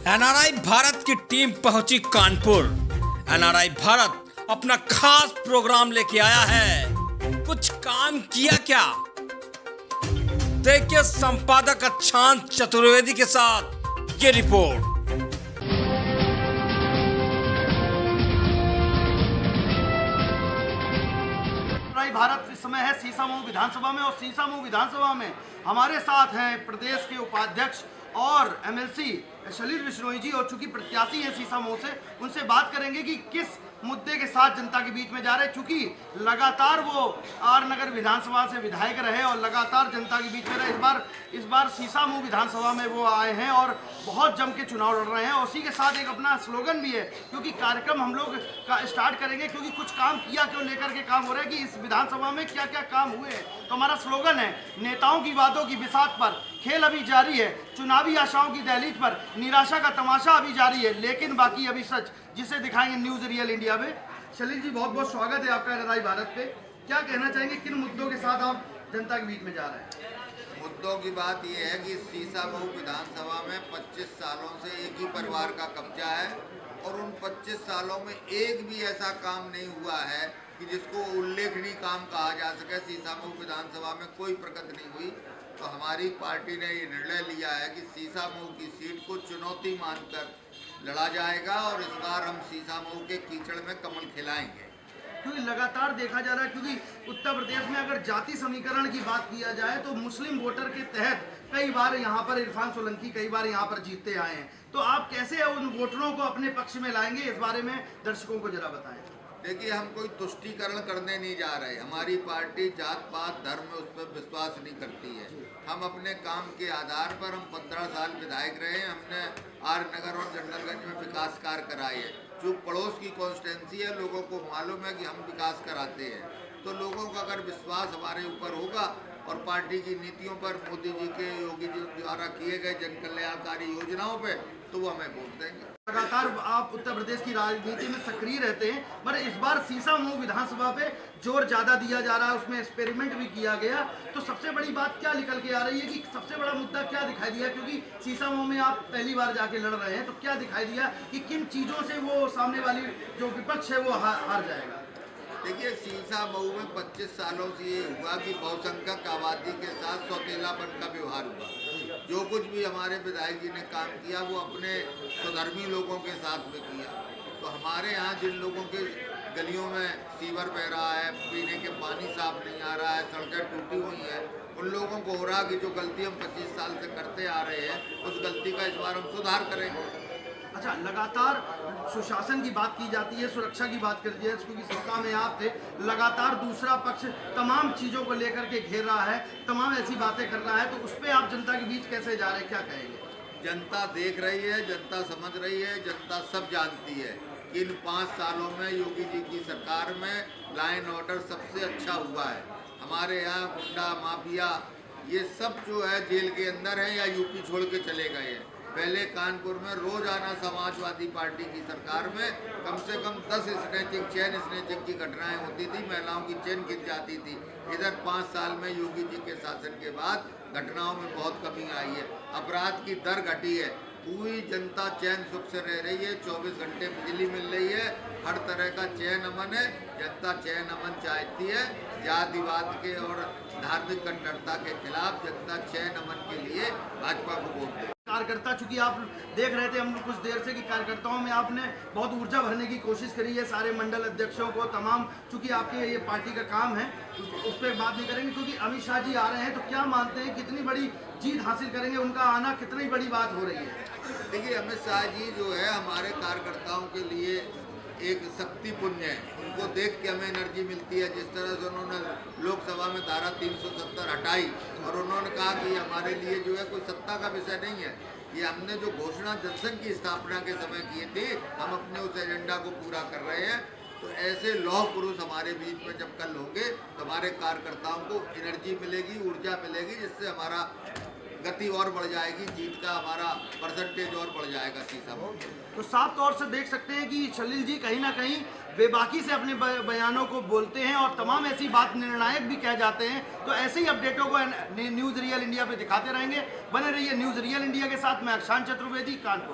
NRI Bharat की team पहुंची Kanpur. NRI Bharat अपना खास प्रोग्राम लेके आया है। कुछ काम किया क्या? देखिए संपादक अक्षांश चतुर्वेदी के साथ ये रिपोर्ट। भारत इस समय है सीसामऊ विधानसभा में, और सीसामऊ विधानसभा में हमारे साथ हैं प्रदेश के उपाध्यक्ष और एमएलसी सलील बिश्नोई जी, और चूंकि प्रत्याशी है सीसामऊ से, उनसे बात करेंगे कि किस मुद्दे के साथ जनता के बीच में जा रहे हैं। चूंकि लगातार वो आर नगर विधानसभा से विधायक रहे और लगातार जनता के बीच में रहे। इस बार सीसामऊ विधानसभा में वो आए हैं और बहुत जम के चुनाव लड़ रहे हैं। उसी के साथ एक अपना स्लोगन भी है, क्योंकि कार्यक्रम हम लोग का स्टार्ट करेंगे क्योंकि कुछ काम किया क्यों लेकर के काम हो रहा है कि इस विधानसभा में क्या क्या काम हुए हैं। तो हमारा स्लोगन है, नेताओं की वादों की बिसात पर खेल अभी जारी है, चुनावी आशाओं की दहलीज पर निराशा का तमाशा अभी जारी है, लेकिन बाकी अभी सच, जिसे दिखाएंगे न्यूज रियल इंडिया में। सलील जी, बहुत बहुत स्वागत है आपका एनआरआई भारत पे। क्या कहना चाहेंगे, किन मुद्दों के साथ आप जनता के बीच में जा रहे हैं? मुद्दों की बात यह है कि सीसामऊ विधानसभा में 25 सालों से एक ही परिवार का कब्जा है, और उन 25 सालों में एक भी ऐसा काम नहीं हुआ है कि जिसको उल्लेखनीय काम कहा जा सके। सीसामऊ विधानसभा में कोई प्रगति नहीं हुई, तो हमारी पार्टी ने ये निर्णय लिया है कि सीसामऊ की सीट को चुनौती मानकर लड़ा जाएगा, और इस बार हम सीसामऊ के कीचड़ में कमल खिलाएंगे। क्योंकि लगातार देखा जा रहा है, क्योंकि उत्तर प्रदेश में अगर जाति समीकरण की बात किया जाए तो मुस्लिम वोटर के तहत कई बार यहाँ पर इरफान सोलंकी कई बार यहाँ पर जीतते आए हैं। तो आप कैसे उन वोटरों को अपने पक्ष में लाएंगे, इस बारे में दर्शकों को जरा बताएं। देखिए, हम कोई तुष्टीकरण करने नहीं जा रहे। हमारी पार्टी जात पात धर्म में उस पर विश्वास नहीं करती है। हम अपने काम के आधार पर, हम 15 साल विधायक रहे हैं, हमने आर नगर और जंडलगंज में विकास कार्य कराए हैं। जो पड़ोस की कॉन्स्टिट्यूंसी है, लोगों को मालूम है कि हम विकास कराते हैं। तो लोगों का अगर विश्वास हमारे ऊपर होगा और पार्टी की नीतियों पर, मोदी जी के, योगी जी द्वारा किए गए जन कल्याणकारी योजनाओं पे, तो वो हमें वोट देंगे। लगातार आप उत्तर प्रदेश की राजनीति में सक्रिय रहते हैं, पर इस बार सीसामऊ विधानसभा पे जोर ज्यादा दिया जा रहा है, उसमें एक्सपेरिमेंट भी किया गया। तो सबसे बड़ी बात क्या निकल के आ रही है कि सबसे बड़ा मुद्दा क्या दिखाई दिया? क्योंकि सीसामऊ में आप पहली बार जाके लड़ रहे हैं, तो क्या दिखाई दिया कि किन चीजों से वो सामने वाली जो विपक्ष है वो हार जाएगा? देखिए, सीसामऊ में 25 सालों से ये हुआ कि बहुसंख्यक आबादी के साथ सौतेलापन का व्यवहार हुआ। जो कुछ भी हमारे विधायक जी ने काम किया वो अपने स्वधर्मी लोगों के साथ में किया। तो हमारे यहाँ जिन लोगों के गलियों में सीवर बह रहा है, पीने के पानी साफ नहीं आ रहा है, सड़कें टूटी हुई हैं, उन लोगों को हो रहा कि जो गलती हम 25 साल से करते आ रहे हैं, उस गलती का इस बार हम सुधार करेंगे। अच्छा, लगातार सुशासन की बात की जाती है, सुरक्षा की बात करती है, क्योंकि सत्ता में आप थे। लगातार दूसरा पक्ष तमाम चीज़ों को लेकर के घेर रहा है, तमाम ऐसी बातें कर रहा है, तो उस पर आप जनता के बीच कैसे जा रहे हैं, क्या कहेंगे? जनता देख रही है, जनता समझ रही है, जनता सब जानती है कि इन 5 सालों में योगी जी की सरकार में लॉ एंड ऑर्डर सबसे अच्छा हुआ है। हमारे यहाँ गुंडा माफिया ये सब जो है जेल के अंदर है या यूपी छोड़ के चले गए हैं। पहले कानपुर में रोजाना समाजवादी पार्टी की सरकार में कम से कम 10 स्नैचिंग, चेन स्नैचिंग की घटनाएं होती थी, महिलाओं की चेन गिर जाती थी। इधर 5 साल में योगी जी के शासन के बाद घटनाओं में बहुत कमी आई है, अपराध की दर घटी है, पूरी जनता चैन सुख से रह रही है, 24 घंटे बिजली मिल रही है, हर तरह का चैन अमन है। जनता चैन अमन चाहती है। जातिवाद के और धार्मिक कट्टरता के खिलाफ जनता चैन अमन के लिए भाजपा को वोट दे। कार्यकर्ता, चूंकि आप देख रहे थे हम लोग कुछ देर से कि कार्यकर्ताओं में आपने बहुत ऊर्जा भरने की कोशिश करी है, सारे मंडल अध्यक्षों को, तमाम, चूंकि आपके ये पार्टी का काम है, उस पर बात नहीं करेंगे। क्योंकि अमित शाह जी आ रहे हैं, तो क्या मानते हैं कितनी बड़ी जीत हासिल करेंगे? उनका आना कितनी बड़ी बात हो रही है? देखिए, अमित शाह जी जो है हमारे कार्यकर्ताओं के लिए एक शक्ति पुण्य है। उनको देख के हमें एनर्जी मिलती है। जिस तरह से उन्होंने लोकसभा में धारा 370 हटाई और उन्होंने कहा कि हमारे लिए जो है कोई सत्ता का विषय नहीं है, ये हमने जो घोषणा जनसंघ की स्थापना के समय किए थे, हम अपने उस एजेंडा को पूरा कर रहे हैं। तो ऐसे लौह पुरुष हमारे बीच में जब कल होंगे तो हमारे कार्यकर्ताओं को एनर्जी मिलेगी, ऊर्जा मिलेगी, जिससे हमारा गति और बढ़ जाएगी, जीत का हमारा परसेंटेज और बढ़ जाएगा सीसामऊ। तो साफ तौर से देख सकते हैं कि सलील जी कहीं ना कहीं बेबाकी से अपने बयानों को बोलते हैं और तमाम ऐसी बात निर्णायक भी कह जाते हैं। तो ऐसे ही अपडेटों को न्यूज़ रियल इंडिया पे दिखाते रहेंगे। बने रहिए न्यूज़ रियल इंडिया के साथ। मैं अक्षांश चतुर्वेदी, कानपुर।